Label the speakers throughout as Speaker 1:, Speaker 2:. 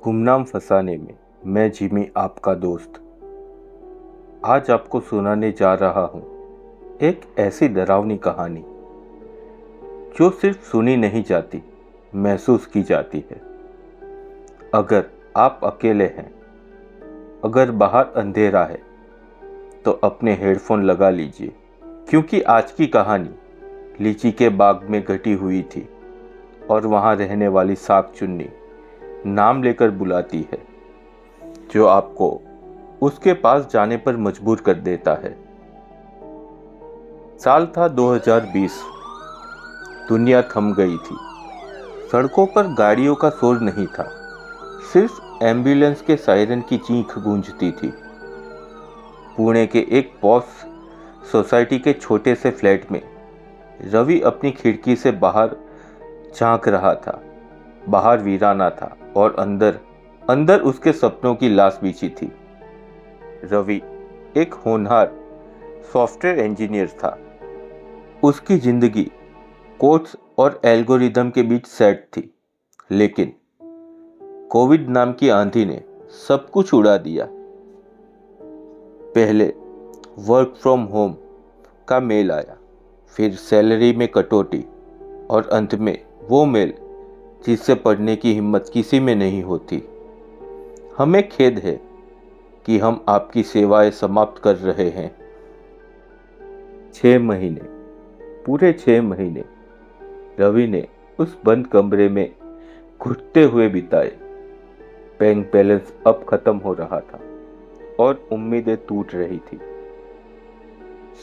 Speaker 1: गुमनाम फसाने में मैं जिमी आपका दोस्त आज आपको सुनाने जा रहा हूँ एक ऐसी डरावनी कहानी जो सिर्फ सुनी नहीं जाती, महसूस की जाती है। अगर आप अकेले हैं, अगर बाहर अंधेरा है, तो अपने हेडफोन लगा लीजिए, क्योंकि आज की कहानी लीची के बाग में घटी हुई थी और वहाँ रहने वाली साग चुन्नी नाम लेकर बुलाती है, जो आपको उसके पास जाने पर मजबूर कर देता है। साल था 2020। दुनिया थम गई थी। सड़कों पर गाड़ियों का शोर नहीं था, सिर्फ एम्बुलेंस के सायरन की चीख गूंजती थी। पुणे के एक पॉश सोसाइटी के छोटे से फ्लैट में रवि अपनी खिड़की से बाहर झांक रहा था। बाहर वीराना था और अंदर अंदर उसके सपनों की लाश बिछी थी। रवि एक होनहार सॉफ्टवेयर इंजीनियर था। उसकी जिंदगी कोड्स और एल्गोरिदम के बीच सेट थी, लेकिन कोविड नाम की आंधी ने सब कुछ उड़ा दिया। पहले वर्क फ्रॉम होम का मेल आया, फिर सैलरी में कटौती और अंत में वो मेल जिससे पढ़ने की हिम्मत किसी में नहीं होती। हमें खेद है कि हम आपकी सेवाएं समाप्त कर रहे हैं। 6 महीने, पूरे 6 महीने रवि ने उस बंद कमरे में घुटते हुए बिताए। बैंक बैलेंस अब खत्म हो रहा था और उम्मीदें टूट रही थी।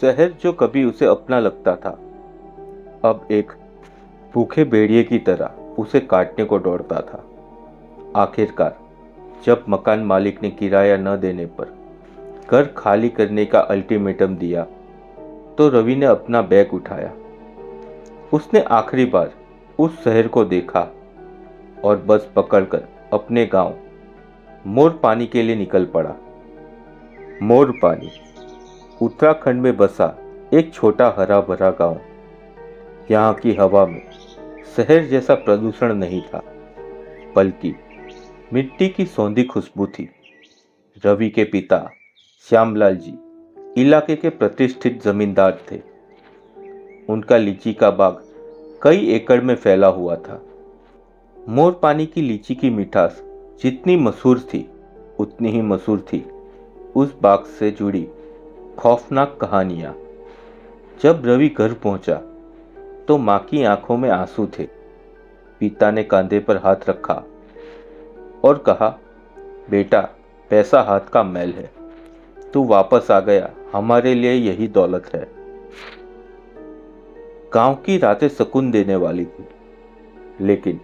Speaker 1: शहर जो कभी उसे अपना लगता था, अब एक भूखे भेड़िए की तरह उसे काटने को दौड़ता था। आखिरकार जब मकान मालिक ने किराया न देने पर घर खाली करने का अल्टीमेटम दिया, तो रवि ने अपना बैग उठाया। उसने आखिरी बार उस शहर को देखा और बस पकड़कर अपने गांव मोर पानी के लिए निकल पड़ा। मोर पानी उत्तराखंड में बसा एक छोटा हरा भरा गांव। यहाँ की हवा में शहर जैसा प्रदूषण नहीं था, बल्कि मिट्टी की सौंधी खुशबू थी। रवि के पिता श्यामलाल जी इलाके के प्रतिष्ठित जमींदार थे। उनका लीची का बाग कई एकड़ में फैला हुआ था। मोर पानी की लीची की मिठास जितनी मशहूर थी, उतनी ही मशहूर थी उस बाग से जुड़ी खौफनाक कहानियां। जब रवि घर पहुंचा तो मां की आंखों में आंसू थे। पिता ने कंधे पर हाथ रखा और कहा, बेटा, पैसा हाथ का मैल है। तू वापस आ गया, हमारे लिए यही दौलत है। गांव की रातें सुकून देने वाली थी, लेकिन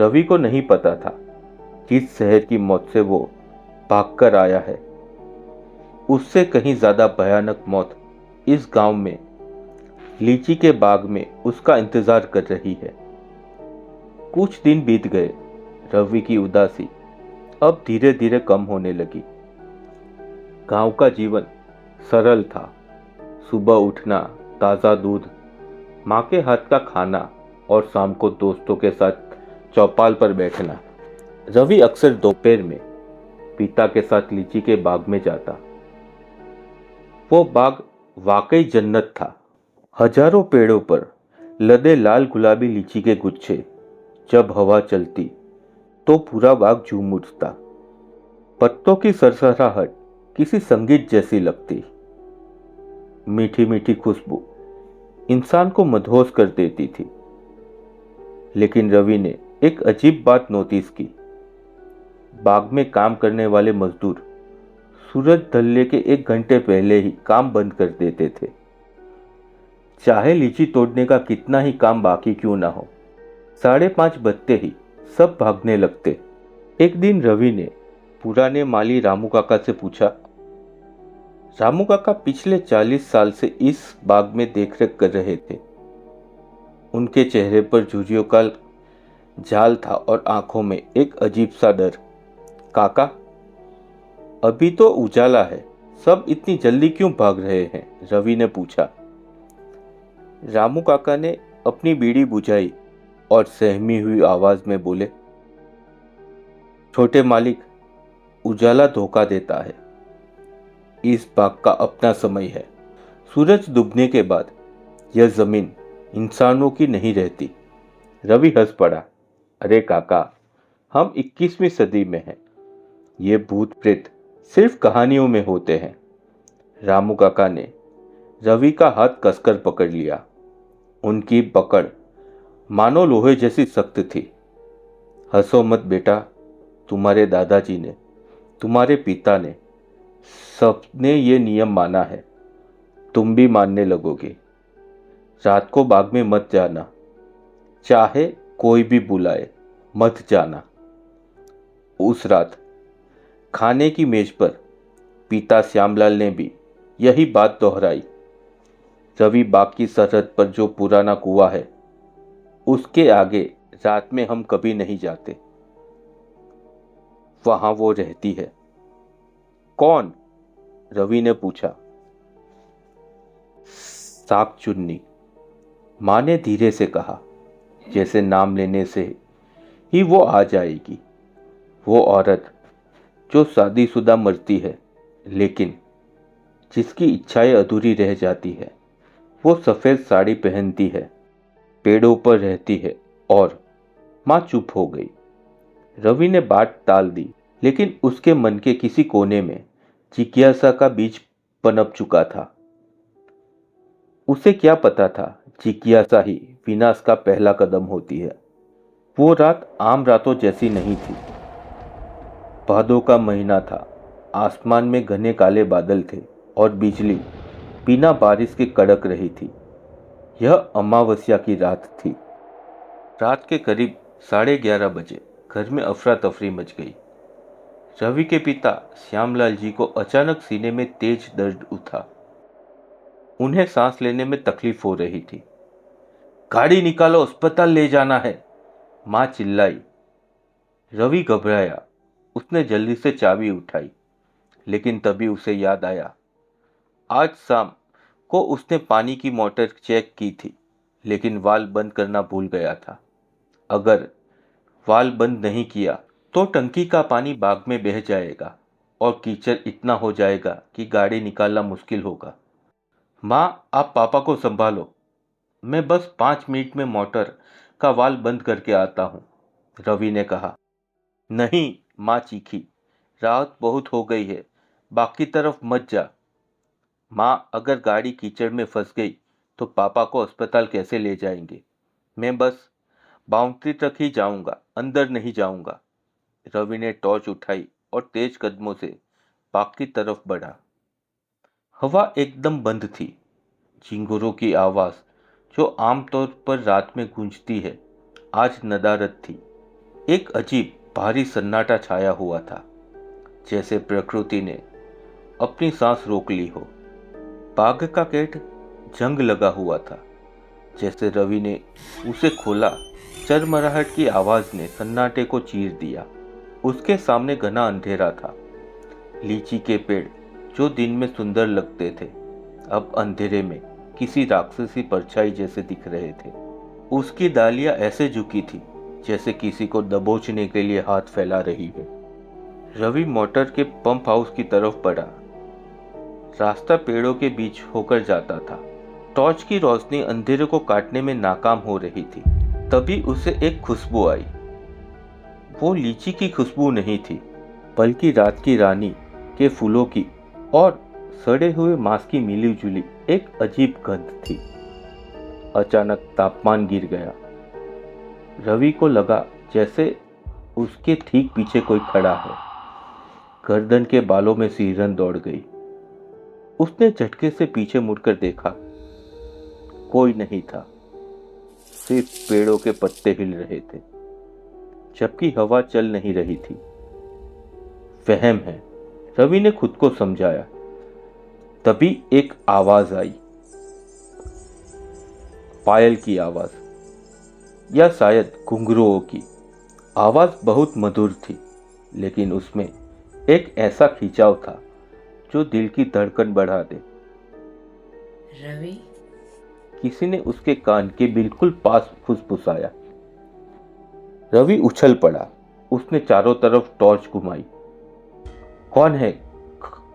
Speaker 1: रवि को नहीं पता था जिस शहर की मौत से वो भागकर आया है, उससे कहीं ज्यादा भयानक मौत इस गांव में लीची के बाग में उसका इंतजार कर रही है। कुछ दिन बीत गए। रवि की उदासी अब धीरे धीरे कम होने लगी। गांव का जीवन सरल था। सुबह उठना, ताज़ा दूध, माँ के हाथ का खाना और शाम को दोस्तों के साथ चौपाल पर बैठना। रवि अक्सर दोपहर में पिता के साथ लीची के बाग में जाता। वो बाग वाकई जन्नत था। हजारों पेड़ों पर लदे लाल गुलाबी लीची के गुच्छे। जब हवा चलती तो पूरा बाग झूम उठता। पत्तों की सरसराहट किसी संगीत जैसी लगती। मीठी मीठी खुशबू इंसान को मदहोश कर देती थी। लेकिन रवि ने एक अजीब बात नोटिस की। बाग में काम करने वाले मजदूर सूरज ढलने के 1 घंटे पहले ही काम बंद कर देते थे, चाहे लीची तोड़ने का कितना ही काम बाकी क्यों ना हो। 5:30 बजते ही सब भागने लगते। एक दिन रवि ने पुराने माली रामू काका से पूछा। रामू काका पिछले 40 साल से इस बाग में देखरेख कर रहे थे। उनके चेहरे पर झुर्रियों का जाल था और आंखों में एक अजीब सा डर। काका, अभी तो उजाला है, सब इतनी जल्दी क्यों भाग रहे हैं? रवि ने पूछा। रामू काका ने अपनी बीड़ी बुझाई और सहमी हुई आवाज में बोले, छोटे मालिक, उजाला धोखा देता है। इस बाग का अपना समय है। सूरज डूबने के बाद यह जमीन इंसानों की नहीं रहती। रवि हंस पड़ा। अरे काका, हम 21वीं सदी में हैं। ये भूत प्रेत सिर्फ कहानियों में होते हैं। रामू काका ने रवि का हाथ कसकर पकड़ लिया। उनकी पकड़ मानो लोहे जैसी सख्त थी। हंसो मत बेटा, तुम्हारे दादाजी ने, तुम्हारे पिता ने, सबने ये नियम माना है। तुम भी मानने लगोगे। रात को बाग में मत जाना, चाहे कोई भी बुलाए, मत जाना। उस रात खाने की मेज पर पिता श्यामलाल ने भी यही बात दोहराई। रवि बाग की सरहद पर जो पुराना कुआं है, उसके आगे रात में हम कभी नहीं जाते। वहां वो रहती है। कौन? रवि ने पूछा। साग चुन्नी, मां ने धीरे से कहा, जैसे नाम लेने से ही वो आ जाएगी। वो औरत जो शादीशुदा मरती है, लेकिन जिसकी इच्छाएं अधूरी रह जाती है। वो सफेद साड़ी पहनती है, पेड़ों पर रहती है। और मां चुप हो गई। रवि ने बात टाल दी, लेकिन उसके मन के किसी कोने में जिज्ञासा का बीज पनप चुका था। उसे क्या पता था, जिज्ञासा ही विनाश का पहला कदम होती है। वो रात आम रातों जैसी नहीं थी। भादों का महीना था। आसमान में घने काले बादल थे और बिजली बिना बारिश के कड़क रही थी। यह अमावस्या की रात थी। रात के करीब 11:30 बजे घर में अफरा तफरी मच गई। रवि के पिता श्यामलाल जी को अचानक सीने में तेज दर्द उठा। उन्हें सांस लेने में तकलीफ हो रही थी। गाड़ी निकालो, अस्पताल ले जाना है, मां चिल्लाई। रवि घबराया। उसने जल्दी से चाबी उठाई, लेकिन तभी उसे याद आया, आज शाम को उसने पानी की मोटर चेक की थी, लेकिन वाल्व बंद करना भूल गया था। अगर वाल्व बंद नहीं किया तो टंकी का पानी बाग में बह जाएगा और कीचड़ इतना हो जाएगा कि गाड़ी निकालना मुश्किल होगा। मां, आप पापा को संभालो, मैं बस 5 मिनट में मोटर का वाल्व बंद करके आता हूं, रवि ने कहा। नहीं, मां चीखी, रात बहुत हो गई है, बाकी तरफ मत जा। मां, अगर गाड़ी कीचड़ में फंस गई तो पापा को अस्पताल कैसे ले जाएंगे? मैं बस बाउंड्री तक ही जाऊंगा, अंदर नहीं जाऊंगा। रवि ने टॉर्च उठाई और तेज कदमों से बाग की तरफ बढ़ा। हवा एकदम बंद थी। झिंगुरों की आवाज, जो आमतौर पर रात में गूंजती है, आज नदारद थी। एक अजीब भारी सन्नाटा छाया हुआ था, जैसे प्रकृति ने अपनी सांस रोक ली हो। बाग का गेट जंग लगा हुआ था। जैसे रवि ने उसे खोला, चरमराहट की आवाज ने सन्नाटे को चीर दिया। उसके सामने घना अंधेरा था। लीची के पेड़, जो दिन में सुंदर लगते थे, अब अंधेरे में किसी राक्षसी परछाई जैसे दिख रहे थे। उसकी डालियां ऐसे झुकी थी जैसे किसी को दबोचने के लिए हाथ फैला रही है। रवि मोटर के पंप हाउस की तरफ बढ़ा। रास्ता पेड़ों के बीच होकर जाता था। टॉर्च की रोशनी अंधेरे को काटने में नाकाम हो रही थी। तभी उसे एक खुशबू आई। वो लीची की खुशबू नहीं थी, बल्कि रात की रानी के फूलों की और सड़े हुए मांस की मिली जुली एक अजीब गंध थी। अचानक तापमान गिर गया। रवि को लगा जैसे उसके ठीक पीछे कोई खड़ा है। गर्दन के बालों में सिहरन दौड़ गई। उसने झटके से पीछे मुड़कर देखा। कोई नहीं था, सिर्फ पेड़ों के पत्ते हिल रहे थे, जबकि हवा चल नहीं रही थी। वहम है, रवि ने खुद को समझाया। तभी एक आवाज आई, पायल की आवाज, या शायद घुंघरुओं की। आवाज बहुत मधुर थी, लेकिन उसमें एक ऐसा खिंचाव था जो दिल की धड़कन बढ़ा दे।
Speaker 2: रवि,
Speaker 1: किसी ने उसके कान के बिल्कुल पास फुसफुसाया। रवि उछल पड़ा। उसने चारों तरफ टॉर्च घुमाई। कौन है?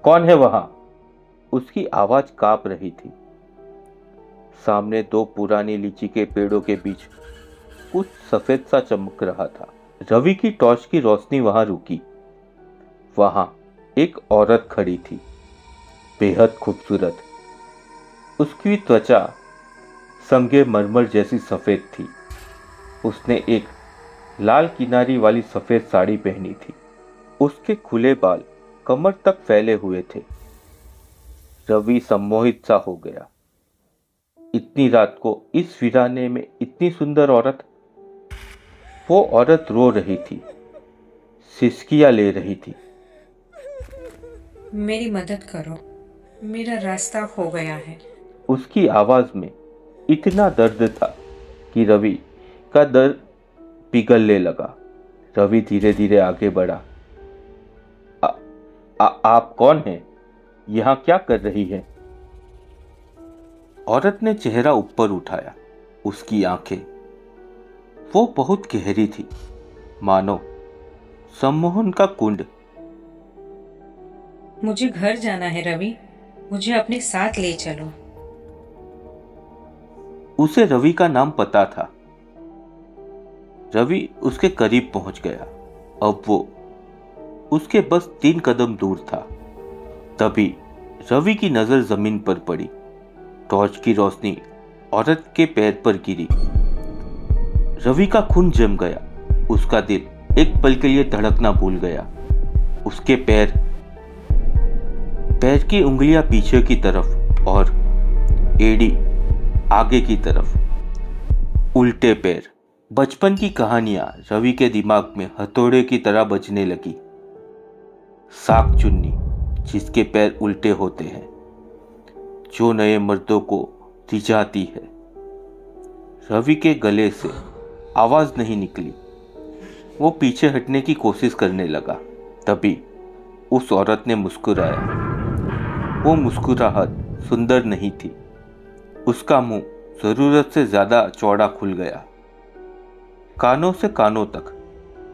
Speaker 1: कौन है वहां? उसकी आवाज कांप रही थी। सामने दो पुरानी लीची के पेड़ों के बीच कुछ सफेद सा चमक रहा था। रवि की टॉर्च की रोशनी वहां रुकी। वहां एक औरत खड़ी थी, बेहद खूबसूरत। उसकी त्वचा संगे मरमर जैसी सफेद थी। उसने एक लाल किनारी वाली सफेद साड़ी पहनी थी। उसके खुले बाल कमर तक फैले हुए थे। रवि सम्मोहित सा हो गया। इतनी रात को इस वीराने में इतनी सुंदर औरत। वो औरत रो रही थी, सिसकियां ले रही थी।
Speaker 2: मेरी मदद करो, मेरा रास्ता खो गया है।
Speaker 1: उसकी आवाज में इतना दर्द था कि रवि का दर्द पिघलने लगा। रवि धीरे धीरे आगे बढ़ा। आप कौन हैं? यहां क्या कर रही हैं? औरत ने चेहरा ऊपर उठाया। उसकी आंखें वो बहुत गहरी थी, मानो सम्मोहन का कुंड।
Speaker 2: मुझे घर जाना है रवि, मुझे अपने साथ ले चलो।
Speaker 1: उसे रवि का नाम पता था। रवि उसके करीब पहुंच गया। अब वो उसके बस 3 कदम दूर था। तभी रवि की नजर जमीन पर पड़ी। टॉर्च की रोशनी औरत के पैर पर गिरी। रवि का खून जम गया। उसका दिल एक पल के लिए धड़कना भूल गया। उसके पैर की उंगलियां पीछे की तरफ और एड़ी आगे की तरफ। उल्टे पैर। बचपन की कहानियां रवि के दिमाग में हथौड़े की तरह बजने लगी। साक चुन्नी जिसके पैर उल्टे होते हैं, जो नए मर्दों को रिझाती है। रवि के गले से आवाज नहीं निकली। वो पीछे हटने की कोशिश करने लगा। तभी उस औरत ने मुस्कुराया। वो मुस्कुराहट सुंदर नहीं थी। उसका मुंह जरूरत से ज्यादा चौड़ा खुल गया, कानों से कानों तक।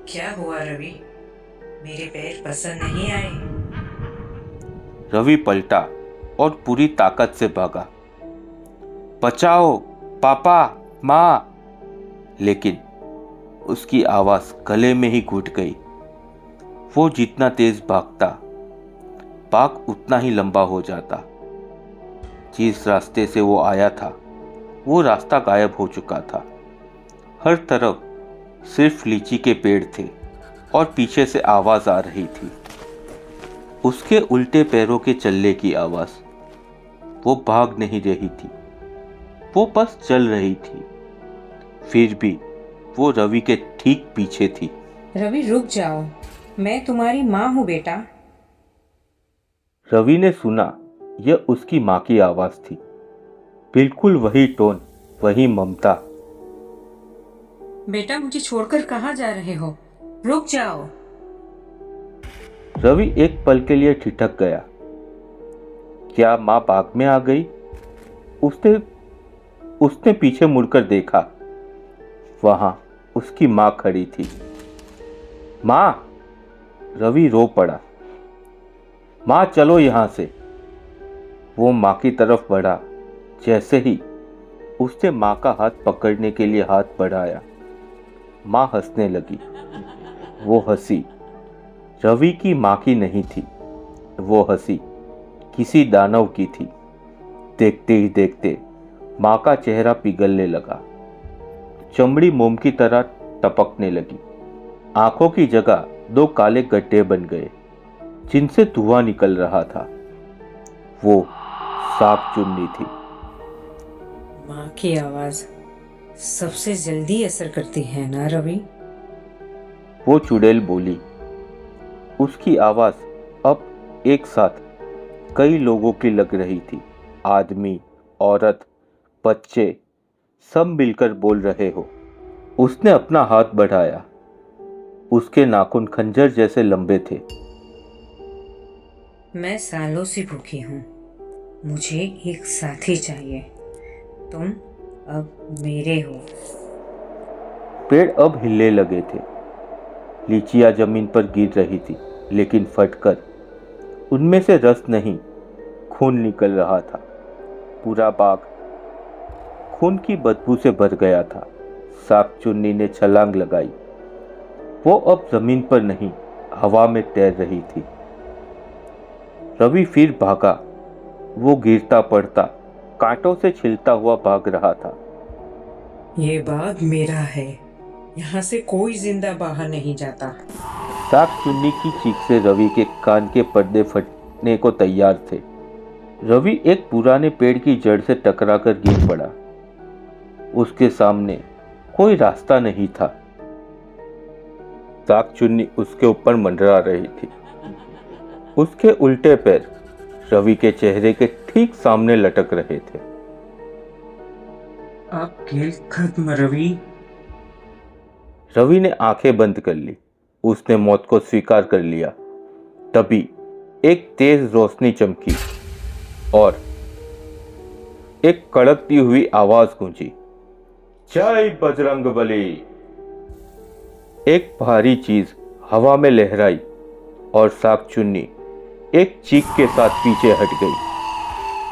Speaker 2: क्या हुआ रवि? मेरे पैर पसंद नहीं आए?
Speaker 1: रवि पलटा और पूरी ताकत से भागा। बचाओ पापा, मां। लेकिन उसकी आवाज गले में ही घुट गई। वो जितना तेज भागता, भाग उतना ही लंबा हो जाता। जिस रास्ते से वो आया था, वो रास्ता गायब हो चुका था। हर तरफ सिर्फ लीची के पेड़ थे और पीछे से आवाज आ रही थी, उसके उल्टे पैरों के चलने की आवाज। वो भाग नहीं रही थी, वो बस चल रही थी। फिर भी वो रवि के ठीक पीछे थी।
Speaker 2: रवि रुक जाओ, मैं तुम्हारी माँ हूँ बेटा।
Speaker 1: रवि ने सुना, यह उसकी मां की आवाज थी। बिल्कुल वही टोन, वही ममता।
Speaker 2: बेटा मुझे छोड़कर कहाँ जा रहे हो? रुक जाओ।
Speaker 1: रवि एक पल के लिए ठिठक गया। क्या मां बाग में आ गई? उसने पीछे मुड़कर देखा। वहां उसकी मां खड़ी थी। मां! रवि रो पड़ा। मां चलो यहां से। वो मां की तरफ बढ़ा। जैसे ही उसने मां का हाथ पकड़ने के लिए हाथ बढ़ाया, मां हंसने लगी। वो हंसी रवि की मां की नहीं थी। वो हंसी किसी दानव की थी। देखते ही देखते मां का चेहरा पिघलने लगा। चमड़ी मोम की तरह टपकने लगी। आंखों की जगह 2 काले गड्ढे बन गए, जिनसे धुआं निकल रहा था। वो साफ चुन्नी थी।
Speaker 2: माँ की आवाज सबसे जल्दी असर करती है ना रवि?
Speaker 1: वो चुड़ैल बोली। उसकी आवाज अब एक साथ कई लोगों की लग रही थी। आदमी, औरत, बच्चे, सब मिलकर बोल रहे हो। उसने अपना हाथ बढ़ाया। उसके नाखून खंजर जैसे लंबे थे।
Speaker 2: मैं सालों से भूखी हूँ, मुझे एक साथी चाहिए। तुम अब मेरे हो।
Speaker 1: पेड़ अब हिलने लगे थे। लीचियां जमीन पर गिर रही थी, लेकिन फटकर उनमें से रस नहीं, खून निकल रहा था। पूरा बाग खून की बदबू से भर गया था। शाकचुन्नी ने छलांग लगाई। वो अब जमीन पर नहीं, हवा में तैर रही थी। रवि फिर भागा। वो गिरता पड़ता, कांटों से छिलता हुआ भाग रहा था।
Speaker 2: ये बाग मेरा है, यहाँ से कोई जिंदा बाहर नहीं जाता।
Speaker 1: शाकचुन्नी की चीख से रवि के कान के पर्दे फटने को तैयार थे। रवि एक पुराने पेड़ की जड़ से टकराकर गिर पड़ा। उसके सामने कोई रास्ता नहीं था। शाकचुन्नी उसके ऊपर मंडरा रही थी। उसके उल्टे पैर रवि के चेहरे के ठीक सामने लटक रहे थे।
Speaker 2: अब खेल खत्म रवि।
Speaker 1: रवि ने आंखें बंद कर ली। उसने मौत को स्वीकार कर लिया। तभी एक तेज रोशनी चमकी और एक कड़कती हुई आवाज गूंजी, जय बजरंगबली। एक भारी चीज हवा में लहराई और शाकचुन्नी एक चीख के साथ पीछे हट गई।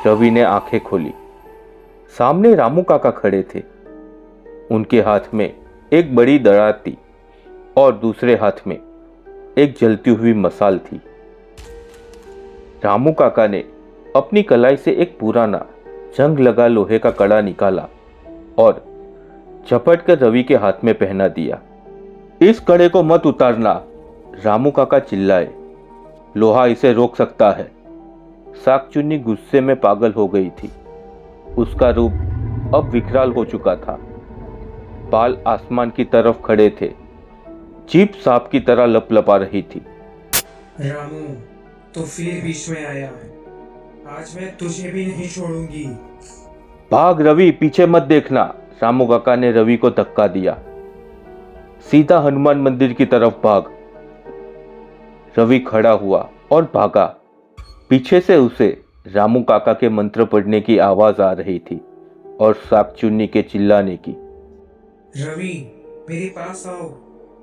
Speaker 1: रवि ने आंखें खोली। सामने रामू काका खड़े थे। उनके हाथ में एक बड़ी दराती और दूसरे हाथ में एक जलती हुई मसाल थी। रामू काका ने अपनी कलाई से एक पुराना जंग लगा लोहे का कड़ा निकाला और झपट कर रवि के हाथ में पहना दिया। इस कड़े को मत उतारना, रामू काका चिल्लाए। लोहा इसे रोक सकता है। शाकचुन्नी गुस्से में पागल हो गई थी। उसका रूप अब विकराल हो चुका था। बाल आसमान की तरफ खड़े थे। जीभ सांप की तरह लपलपा रही थी।
Speaker 3: रामू, तो फिर बीच में आया। आज मैं तुझे भी नहीं छोड़ूंगी।
Speaker 1: भाग रवि, पीछे मत देखना। रामू काका ने रवि को धक्का दिया। सीधा हनुमान मंदिर की तरफ भाग। रवि खड़ा हुआ और भागा। पीछे से उसे रामू काका के मंत्र पढ़ने की आवाज आ रही थी और शाकचुन्नी के चिल्लाने की।
Speaker 3: रवि, मेरे पास आओ।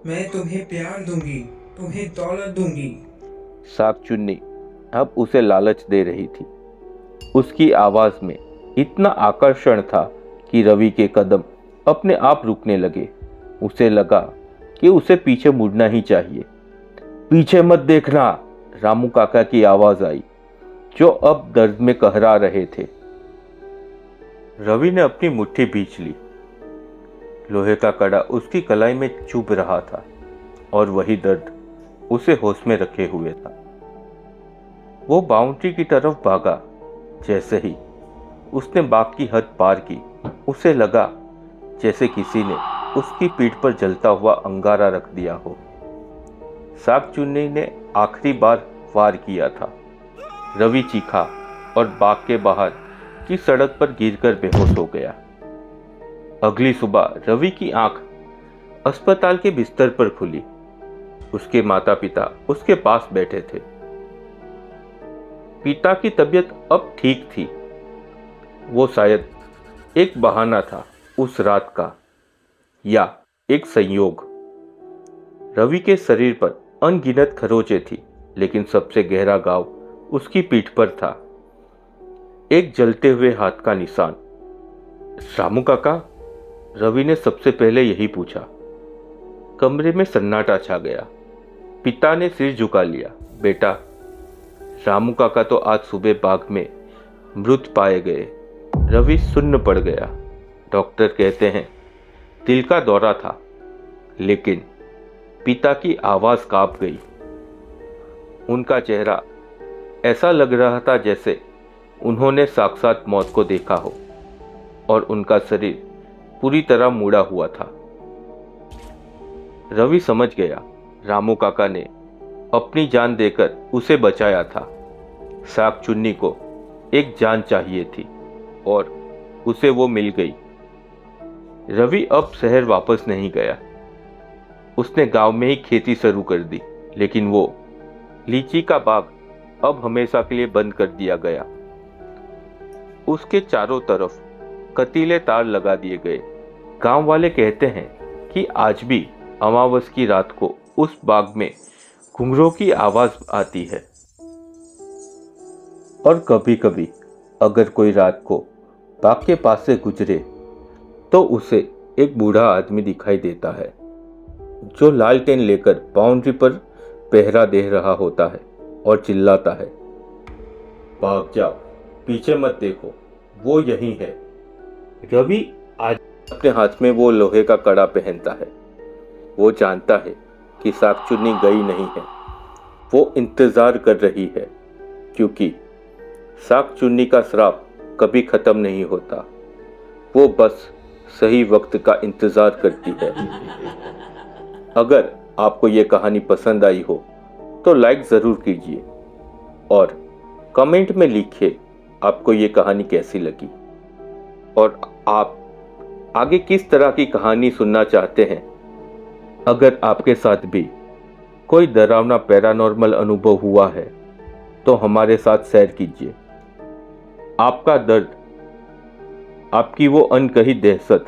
Speaker 3: मैं तुम्हें प्यार दूंगी, तुम्हें दौलत दूंगी।
Speaker 1: शाकचुन्नी अब उसे लालच दे रही थी। उसकी आवाज में इतना आकर्षण था कि रवि के कदम अपने आप रुकने लगे। उसे लगा कि उसे पीछे मुड़ना ही चाहिए। पीछे मत देखना, रामू काका की आवाज आई, जो अब दर्द में कहरा रहे थे। रवि ने अपनी मुट्ठी भींच ली। लोहे का कड़ा उसकी कलाई में चुभ रहा था और वही दर्द उसे होश में रखे हुए था। वो बाउंड्री की तरफ भागा। जैसे ही उसने बाग की हद पार की, उसे लगा जैसे किसी ने उसकी पीठ पर जलता हुआ अंगारा रख दिया हो। शाकचुन्नी ने आखिरी बार वार किया था। रवि चीखा और बाग के बाहर की सड़क पर गिरकर बेहोश हो गया। अगली सुबह रवि की आंख अस्पताल के बिस्तर पर खुली। उसके माता पिता उसके पास बैठे थे। पिता की तबीयत अब ठीक थी। वो शायद एक बहाना था उस रात का, या एक संयोग। रवि के शरीर पर अनगिनत खरोंचें थी, लेकिन सबसे गहरा घाव उसकी पीठ पर था। एक जलते हुए हाथ का निशान। रामू काका? रवि ने सबसे पहले यही पूछा। कमरे में सन्नाटा छा गया। पिता ने सिर झुका लिया। बेटा, रामू काका तो आज सुबह बाग में मृत पाए गए। रवि सुन्न पड़ गया। डॉक्टर कहते हैं दिल का दौरा था। लेकिन पिता की आवाज कांप गई। उनका चेहरा ऐसा लग रहा था जैसे उन्होंने साक्षात मौत को देखा हो, और उनका शरीर पूरी तरह मुड़ा हुआ था। रवि समझ गया, रामू काका ने अपनी जान देकर उसे बचाया था। शाकचुन्नी को एक जान चाहिए थी और उसे वो मिल गई। रवि अब शहर वापस नहीं गया। उसने गांव में ही खेती शुरू कर दी, लेकिन वो लीची का बाग अब हमेशा के लिए बंद कर दिया गया। उसके चारों तरफ कतीले तार लगा दिए गए। गांव वाले कहते हैं कि आज भी अमावस की रात को उस बाग में घुंघरों की आवाज आती है। और कभी कभी अगर कोई रात को बाग के पास से गुजरे तो उसे एक बूढ़ा आदमी दिखाई देता है जो लालटेन लेकर बाउंड्री पर पहरा दे रहा होता है और चिल्लाता है, भाग जाओ, पीछे मत देखो, वो यहीं है। रवि आज अपने हाथ में वो लोहे का कड़ा पहनता है। वो जानता है कि शाकचुन्नी गई नहीं है, वो इंतजार कर रही है, क्योंकि शाकचुन्नी का श्राप कभी खत्म नहीं होता। वो बस सही वक्त का इंतजार करती है। अगर आपको ये कहानी पसंद आई हो तो लाइक ज़रूर कीजिए और कमेंट में लिखिए आपको ये कहानी कैसी लगी और आप आगे किस तरह की कहानी सुनना चाहते हैं। अगर आपके साथ भी कोई डरावना पैरानॉर्मल अनुभव हुआ है तो हमारे साथ शेयर कीजिए। आपका दर्द, आपकी वो अनकही दहशत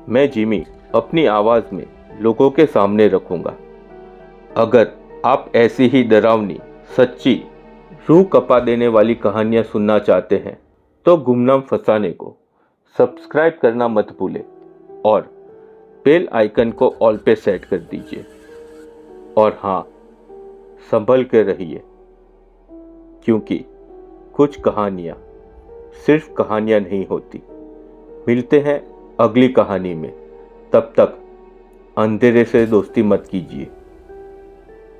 Speaker 1: मैं जिमी अपनी आवाज़ में लोगों के सामने रखूंगा। अगर आप ऐसी ही डरावनी, सच्ची, रूह कपा देने वाली कहानियां सुनना चाहते हैं तो गुमनाम फसाने को सब्सक्राइब करना मत भूलें और बेल आइकन को ऑल पे सेट कर दीजिए। और हाँ, संभल के रहिए, क्योंकि कुछ कहानियां सिर्फ कहानियां नहीं होती। मिलते हैं अगली कहानी में, तब तक अंधेरे से दोस्ती मत कीजिए।